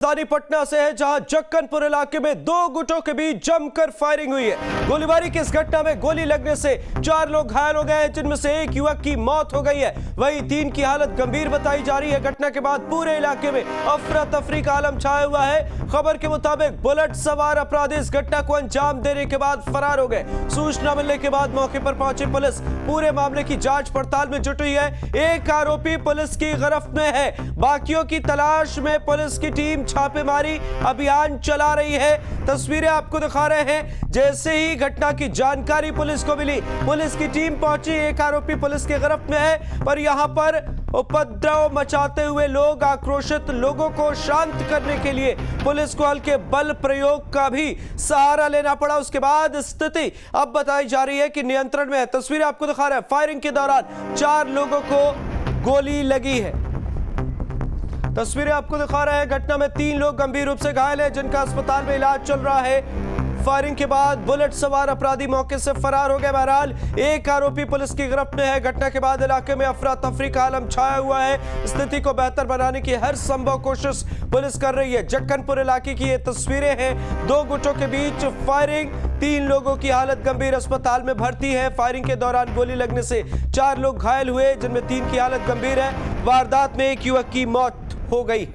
राजधानी पटना से है, जहां जक्कनपुर इलाके में दो गुटों के बीच जमकर फायरिंग हुई है। गोलीबारी की इस घटना में गोली लगने से 4 लोग घायल हो गए हैं, जिनमें से एक युवक की मौत हो गई है, वहीं 3 की हालत गंभीर बताई जा रही है। घटना के बाद पूरे इलाके में अफरा तफरी का आलम छाया हुआ है। खबर के मुताबिक बुलेट सवार अपराधी इस घटना को अंजाम देने के बाद फरार हो गए। सूचना मिलने के बाद मौके पर पहुंची पुलिस पूरे मामले की जांच पड़ताल में जुटी है। एक आरोपी पुलिस की गिरफ्त में है, बाकियों की तलाश में पुलिस की टीम छापेमारी अभियान चला रही है। तस्वीरें आपको दिखा रहे हैं। जैसे ही घटना की जानकारी पुलिस को मिली, पुलिस की टीम पहुंची। एक आरोपी पुलिस की गिरफ्त में है, पर यहां पर उपद्रव मचाते हुए लोग, आक्रोशित लोगों को शांत करने के लिए पुलिस को हल्के बल प्रयोग का भी सहारा लेना पड़ा। उसके बाद स्थिति अब बताई जा रही है कि नियंत्रण में है। तस्वीरें आपको दिखा रहे हैं। फायरिंग के दौरान 4 लोगों को गोली लगी है। तस्वीरें आपको दिखा रहे हैं। घटना में 3 लोग गंभीर रूप से घायल हैं, जिनका अस्पताल में इलाज चल रहा है। फायरिंग के बाद बुलेट सवार अपराधी मौके से फरार हो गए। बहरहाल एक आरोपी पुलिस की गिरफ्त में है। घटना के बाद इलाके में अफरा तफरी का आलम छाया हुआ है। स्थिति को बेहतर बनाने की हर संभव कोशिश पुलिस कर रही है। जक्कनपुर इलाके की ये तस्वीरें हैं। 2 गुटों के बीच फायरिंग, 3 लोगों की हालत गंभीर, अस्पताल में भर्ती है। फायरिंग के दौरान गोली लगने से 4 लोग घायल हुए, जिनमें 3 की हालत गंभीर है। वारदात में एक युवक की मौत हो गई।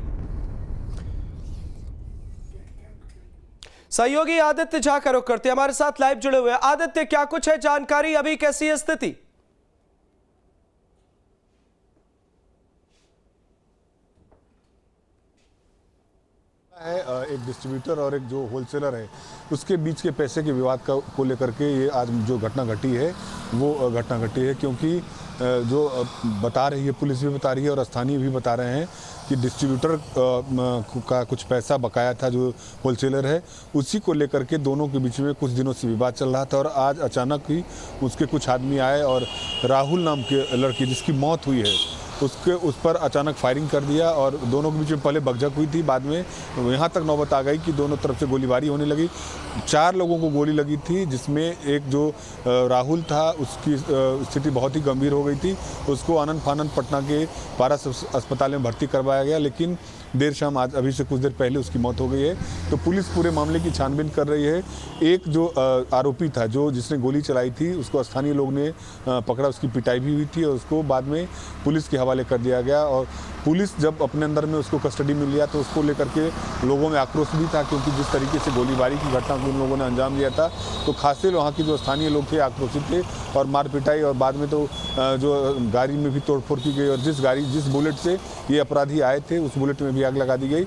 सहयोगी आदित्य झा का रुख करते हमारे साथ लाइव जुड़े हुए हैं। आदित्य, क्या कुछ है जानकारी, अभी कैसी है स्थिति? है एक डिस्ट्रीब्यूटर और एक जो होलसेलर है, उसके बीच के पैसे के विवाद को लेकर के ये आज जो घटना घटी है वो घटना घटी है। क्योंकि जो बता रही है, पुलिस भी बता रही है और स्थानीय भी बता रहे हैं कि डिस्ट्रीब्यूटर का कुछ पैसा बकाया था जो होलसेलर है, उसी को लेकर के दोनों के बीच में कुछ दिनों से विवाद चल रहा था। और आज अचानक ही उसके कुछ आदमी आए और राहुल नाम के लड़की जिसकी मौत हुई है उस पर अचानक फायरिंग कर दिया और दोनों के बीच में पहले बकझक हुई थी, बाद में यहाँ तक नौबत आ गई कि दोनों तरफ से गोलीबारी होने लगी। 4 लोगों को गोली लगी थी, जिसमें एक जो राहुल था उसकी स्थिति बहुत ही गंभीर हो गई थी। उसको आनंद फानंद पटना के पारस अस्पताल में भर्ती करवाया गया, लेकिन देर शाम आज अभी से कुछ देर पहले उसकी मौत हो गई है। तो पुलिस पूरे मामले की छानबीन कर रही है। एक जो आरोपी था, जो जिसने गोली चलाई थी, उसको स्थानीय लोग ने पकड़ा, उसकी पिटाई भी हुई थी और उसको बाद में पुलिस के हवाले कर दिया गया। और पुलिस जब अपने अंदर में उसको कस्टडी में लिया तो उसको लेकर के लोगों में आक्रोश भी था, क्योंकि जिस तरीके से गोलीबारी की घटना को उन लोगों ने अंजाम दिया था, तो खासे वहाँ के जो स्थानीय लोग थे आक्रोशित थे और मार पिटाई, और बाद में तो जो गाड़ी में भी तोड़फोड़ की गई और जिस बुलेट से ये अपराधी आए थे उस बुलेट में भी आग लगा दी गई।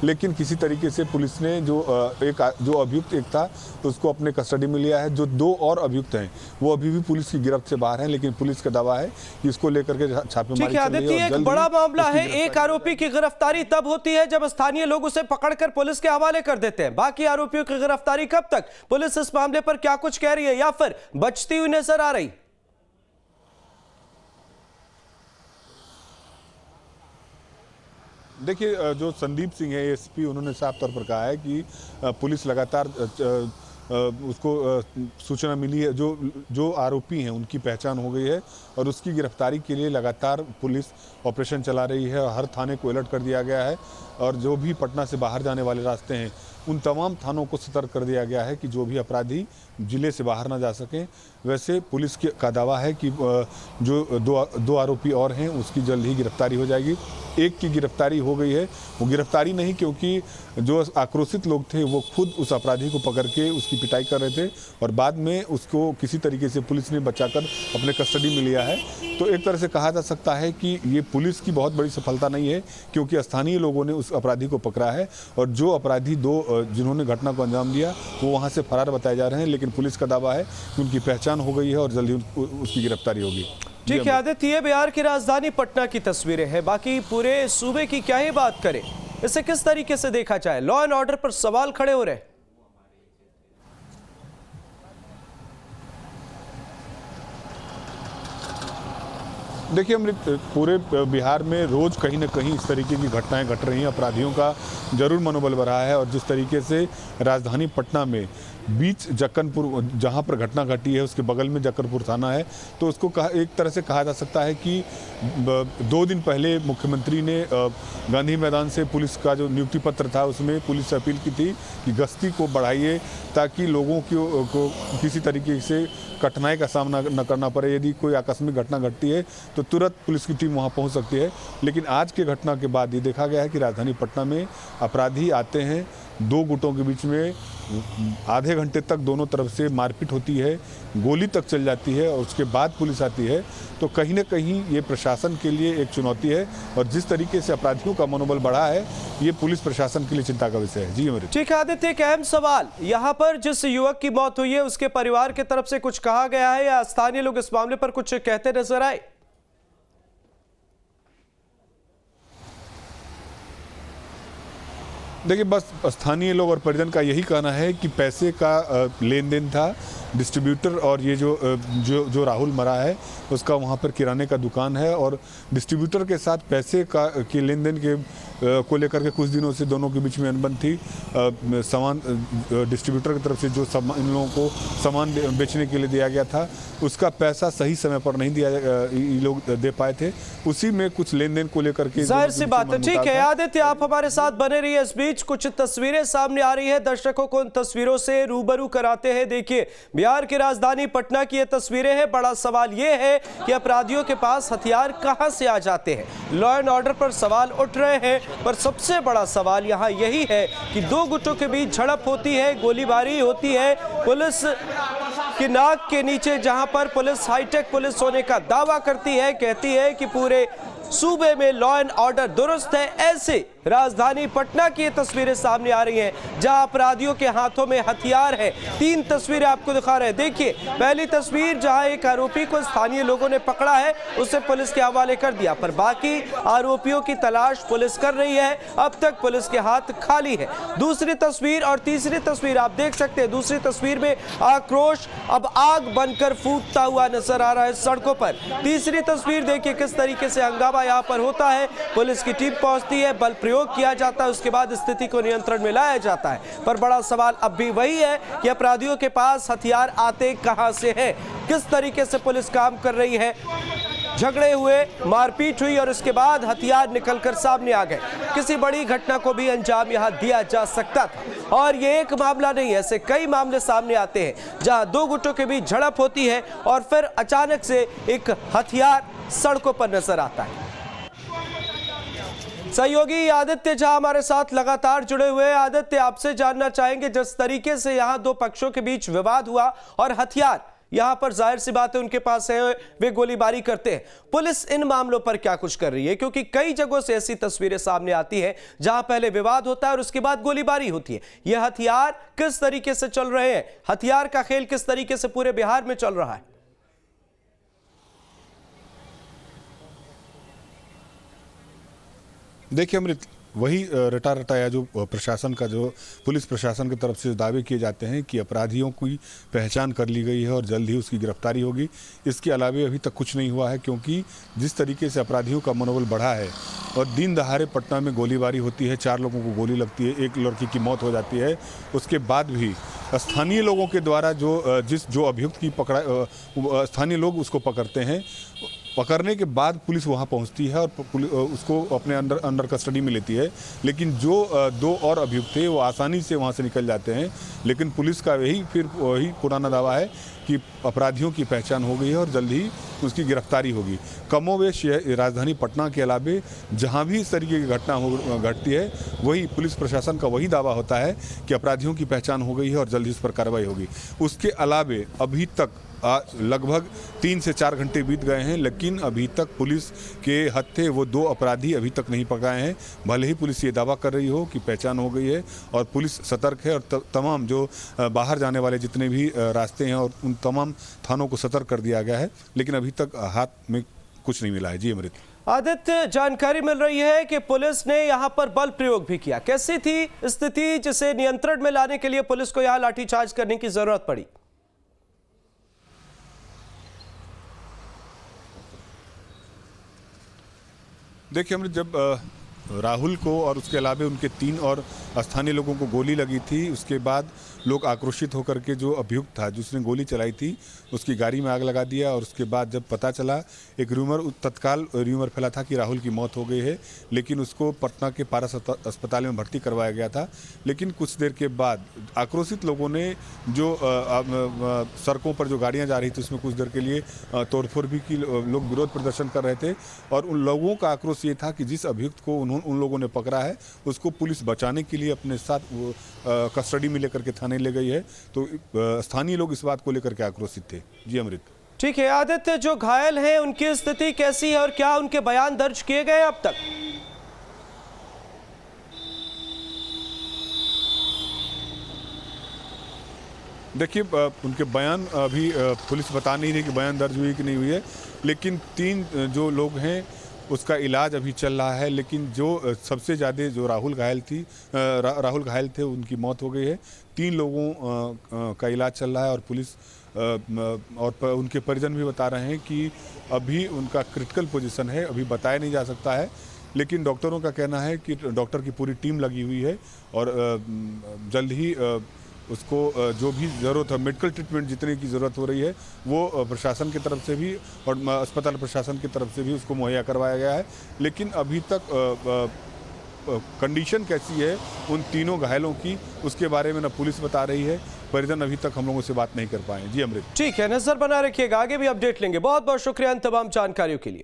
लेकिन किसी तरीके से पुलिस ने जो अभियुक्त एक था उसको अपने कस्टडी में लिया है। जो 2 और अभियुक्त हैं वो अभी भी पुलिस की गिरफ्त से बाहर हैं, लेकिन पुलिस का दावा है कि इसको लेकर के छापेमारी चल रही है। एक बड़ा मामला है। एक आरोपी की गिरफ्तारी तब होती है जब स्थानीय लोग उसे पकड़कर पुलिस के हवाले कर देते हैं। बाकी आरोपियों की गिरफ्तारी कब तक? पुलिस इस मामले पर क्या कुछ कह रही है या फिर बचती हुई नजर आ रही? देखिए, जो संदीप सिंह है एसपी, उन्होंने साफ तौर पर कहा है कि पुलिस लगातार उसको सूचना मिली है, जो आरोपी हैं उनकी पहचान हो गई है और उसकी गिरफ्तारी के लिए लगातार पुलिस ऑपरेशन चला रही है। हर थाने को अलर्ट कर दिया गया है और जो भी पटना से बाहर जाने वाले रास्ते हैं उन तमाम थानों को सतर्क कर दिया गया है कि जो भी अपराधी जिले से बाहर ना जा सकें। वैसे पुलिस का दावा है कि जो दो आरोपी और हैं उसकी जल्द ही गिरफ्तारी हो जाएगी। एक की गिरफ्तारी हो गई है, वो गिरफ्तारी नहीं, क्योंकि जो आक्रोशित लोग थे वो खुद उस अपराधी को पकड़ के उसकी पिटाई कर रहे थे और बाद में उसको किसी तरीके से पुलिस ने बचाकर अपने कस्टडी में लिया है। तो एक तरह से कहा जा सकता है कि ये पुलिस की बहुत बड़ी सफलता नहीं है, क्योंकि स्थानीय लोगों ने उस अपराधी को पकड़ा है और जो अपराधी जिन्होंने घटना को अंजाम दिया वो वहाँ से फरार बताए जा रहे हैं। लेकिन पुलिस का दावा है कि उनकी पहचान हो गई है और जल्दी उसकी गिरफ्तारी होगी। ठीक है आदित्य, ये बिहार की राजधानी पटना की तस्वीरें हैं। बाकी पूरे सूबे की क्या ही बात करें, इसे किस तरीके से देखा जाए? लॉ एंड ऑर्डर पर सवाल खड़े हो रहे हैं। देखिए, अमृत, पूरे बिहार में रोज कहीं ना कहीं इस तरीके की घटनाएं घट रही हैं। अपराधियों का जरूर मनोबल बढ़ा है और जिस तरीके से राजधानी पटना में बीच जक्कनपुर जहाँ पर घटना घटी है उसके बगल में जक्कनपुर थाना है। तो उसको एक तरह से कहा जा सकता है कि 2 दिन पहले मुख्यमंत्री ने गांधी मैदान से पुलिस का जो नियुक्ति पत्र था उसमें पुलिस से अपील की थी कि गश्ती को बढ़ाइए ताकि लोगों को किसी तरीके से कठिनाई का सामना न करना पड़े। यदि कोई आकस्मिक घटना घटती है तो तुरंत पुलिस की टीम वहां पहुंच सकती है। लेकिन आज के घटना के बाद ये देखा गया है कि राजधानी पटना में अपराधी आते हैं, 2 गुटों के बीच में आधे घंटे तक दोनों तरफ से मारपीट होती है, गोली तक चल जाती है और उसके बाद पुलिस आती है। तो कहीं ना कहीं ये प्रशासन के लिए एक चुनौती है और जिस तरीके से अपराधियों का मनोबल बढ़ा है ये पुलिस प्रशासन के लिए चिंता का विषय है। जी अमृत। ठीक है आदित्य, एक अहम सवाल यहाँ पर, जिस युवक की मौत हुई है उसके परिवार की तरफ से कुछ कहा गया है या स्थानीय लोग इस मामले पर कुछ कहते नजर आए? देखिए, बस स्थानीय लोग और परिजन का यही कहना है कि पैसे का लेन देन था। डिस्ट्रीब्यूटर और ये जो राहुल मरा है उसका वहाँ पर किराने का दुकान है और डिस्ट्रीब्यूटर के साथ पैसे के लेन देन को लेकर के कुछ दिनों से दोनों के बीच में अनबन थी। सामान डिस्ट्रीब्यूटर की तरफ से जो इन लोगों को सामान बेचने के लिए दिया गया था उसका पैसा सही समय पर नहीं दिया, ये लोग दे पाए थे। उसी में कुछ लेन देन को लेकर के जाहिर सी बात है। ठीक है आदित्य, आप हमारे साथ बने रहिए। इस बीच कुछ तस्वीरें सामने आ रही है, दर्शकों को उन तस्वीरों से रूबरू कराते हैं। देखिए, बिहार की राजधानी पटना की ये तस्वीरें हैं। बड़ा सवाल ये है कि अपराधियों के पास हथियार कहां से आ जाते हैं। लॉ एंड ऑर्डर पर सवाल उठ रहे हैं, पर सबसे बड़ा सवाल यहां यही है कि 2 गुटों के बीच झड़प होती है, गोलीबारी होती है। पुलिस की नाक के नीचे, जहां पर पुलिस हाईटेक पुलिस होने का दावा करती है, कहती है कि पूरे सूबे में लॉ एंड ऑर्डर दुरुस्त है, ऐसे राजधानी पटना की ये तस्वीरें सामने आ रही हैं जहां अपराधियों के हाथों में हथियार है। 3 तस्वीरें आपको दिखा रहे हैं। देखिए, पहली तस्वीर जहां एक आरोपी को स्थानीय लोगों ने पकड़ा है, उसे पुलिस के हवाले कर दिया, पर बाकी आरोपियों की तलाश पुलिस कर रही है। अब तक पुलिस के हाथ खाली है। दूसरी तस्वीर और तीसरी तस्वीर आप देख सकते हैं। दूसरी तस्वीर में आक्रोश अब आग बनकर फूटता हुआ नजर आ रहा है सड़कों पर। तीसरी तस्वीर देखिए किस तरीके से हंगामा यहां पर होता है। पुलिस की टीम पहुंचती है, बल प्रयोग किया जाता है, उसके बाद स्थिति को नियंत्रण में लाया जाता है। पर बड़ा सवाल अब भी वही है कि अपराधियों के पास हथियार आते कहां से हैं, किस तरीके से पुलिस काम कर रही है। झगड़े हुए, मारपीट हुई और उसके बाद हथियार निकलकर सामने आ गए। किसी बड़ी घटना को भी अंजाम यहां दिया जा सकता था और ये एक मामला नहीं, ऐसे कई मामले सामने आते हैं जहां 2 गुटों के बीच झड़प होती है और फिर अचानक से एक हथियार सड़कों पर नजर आता है। सहयोगी आदित्य झा हमारे साथ लगातार जुड़े हुए हैं। आदित्य, आपसे जानना चाहेंगे, जिस तरीके से यहां 2 पक्षों के बीच विवाद हुआ और हथियार यहां पर जाहिर सी बात है उनके पास है, वे गोलीबारी करते हैं, पुलिस इन मामलों पर क्या कुछ कर रही है? क्योंकि कई जगहों से ऐसी तस्वीरें सामने आती हैं जहां पहले विवाद होता है और उसके बाद गोलीबारी होती है। यह हथियार किस तरीके से चल रहे हैं? हथियार का खेल किस तरीके से पूरे बिहार में चल रहा है? देखिए अमृत, वही रटाया जो प्रशासन का, जो पुलिस प्रशासन की तरफ से दावे किए जाते हैं कि अपराधियों की पहचान कर ली गई है और जल्द ही उसकी गिरफ्तारी होगी। इसके अलावा अभी तक कुछ नहीं हुआ है, क्योंकि जिस तरीके से अपराधियों का मनोबल बढ़ा है और दिन दहाड़े पटना में गोलीबारी होती है, 4 लोगों को गोली लगती है, 1 लड़की की मौत हो जाती है। उसके बाद भी स्थानीय लोगों के द्वारा जो अभियुक्त की स्थानीय लोग उसको पकड़ते हैं, पकड़ने के बाद पुलिस वहां पहुंचती है और उसको अपने अंडर कस्टडी में लेती है। लेकिन जो 2 और अभियुक्त थे वो आसानी से वहां से निकल जाते हैं। लेकिन पुलिस का वही पुराना दावा है कि अपराधियों की पहचान हो गई है और जल्द ही उसकी गिरफ्तारी होगी। कमोवेश राजधानी पटना के अलावे जहां भी इस तरीके की घटना घटती है, वही पुलिस प्रशासन का वही दावा होता है कि अपराधियों की पहचान हो गई है और जल्द ही इस पर कार्रवाई होगी। उसके अलावे अभी तक लगभग 3 से 4 घंटे बीत गए हैं, लेकिन अभी तक पुलिस के हत्थे वो 2 अपराधी अभी तक नहीं पकड़ाए हैं। भले ही पुलिस ये दावा कर रही हो कि पहचान हो गई है और पुलिस सतर्क है और तमाम जो बाहर जाने वाले जितने भी रास्ते हैं और उन तमाम थानों को सतर्क कर दिया गया है, लेकिन अभी तक हाथ में कुछ नहीं मिला है। जी अमृत। आदित्य, जानकारी मिल रही है कि पुलिस ने यहां पर बल प्रयोग भी किया। कैसी थी स्थिति जिसे नियंत्रण में लाने के लिए पुलिस को यहां लाठीचार्ज करने की जरूरत पड़ी? देखिए अमृत, जब राहुल को और उसके अलावा उनके 3 और स्थानीय लोगों को गोली लगी थी। उसके बाद लोग आक्रोशित होकर के जो अभियुक्त था जिसने गोली चलाई थी उसकी गाड़ी में आग लगा दिया। और उसके बाद जब पता चला, एक तत्काल र्यूमर फैला था कि राहुल की मौत हो गई है, लेकिन उसको पटना के पारस अस्पताल में भर्ती करवाया गया था। लेकिन कुछ देर के बाद आक्रोशित लोगों ने जो सड़कों पर जो गाड़ियां जा रही थी उसमें कुछ देर के लिए तोड़फोड़ भी की, लोग विरोध प्रदर्शन कर रहे थे। और उन लोगों का आक्रोश ये था कि जिस अभियुक्त को उन लोगों ने पकड़ा है उसको पुलिस बचाने के लिए अपने साथ कस्टडी में लेकर के थाने ले गई है। तो स्थानीय लोग इस बात को लेकर के आक्रोशित थे। जी अमृत। ठीक है आदित्य, जो घायल हैं उनकी स्थिति कैसी है और क्या उनके बयान दर्ज किए गए अब तक? देखिए, उनके बयान अभी पुलिस बता नहीं रही कि बयान दर्ज हुई कि नहीं हुई है, लेकिन 3 जो लोग हैं उसका इलाज अभी चल रहा है। लेकिन जो सबसे ज़्यादा जो राहुल घायल थे उनकी मौत हो गई है। 3 लोगों का इलाज चल रहा है और पुलिस और उनके परिजन भी बता रहे हैं कि अभी उनका क्रिटिकल पोजीशन है, अभी बताया नहीं जा सकता है। लेकिन डॉक्टरों का कहना है कि डॉक्टर की पूरी टीम लगी हुई है और जल्द ही उसको जो भी ज़रूरत है, मेडिकल ट्रीटमेंट जितने की ज़रूरत हो रही है वो प्रशासन की तरफ से भी और अस्पताल प्रशासन की तरफ से भी उसको मुहैया करवाया गया है। लेकिन अभी तक कंडीशन कैसी है उन तीनों घायलों की, उसके बारे में न पुलिस बता रही है, परिजन अभी तक हम लोगों से बात नहीं कर पाए। जी अमृत। ठीक है, नजर बना रखिएगा, आगे भी अपडेट लेंगे। बहुत बहुत शुक्रिया इन तमाम जानकारियों के लिए।